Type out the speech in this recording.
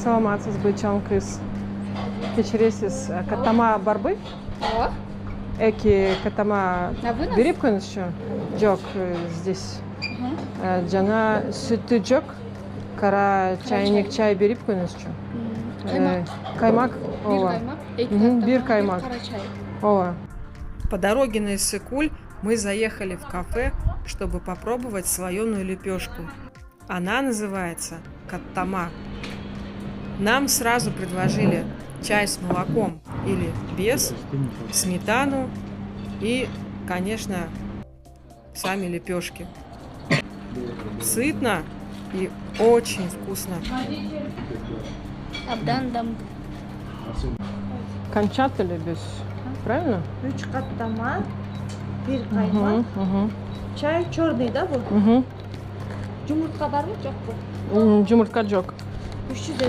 Саламатсыз бычан кыз. Кечересіз катама барбы? О, Эки катама на вынос? берип қойыңызшы? Жоқ, здесь. Жана сүтті жоқ. Кара чайник чай берип қойыңызшы? Каймак. Каймак? Bir Ооба. kaymak. Bir kaymak. Kara çay. Ооба. По дороге на Иссык-Куль мы заехали в кафе, чтобы попробовать слоеную лепешку. Она называется каттама. Нам сразу предложили чай с молоком или без, сметану и, конечно, сами лепешки. Сытно и очень вкусно. Abdan. Кончат или без? Правильно? 3 katlama, bir kaymak, çay черный, да, bu? Угу. Yumurta var mı? Yok bu. Жұмыртқа жоқ. 350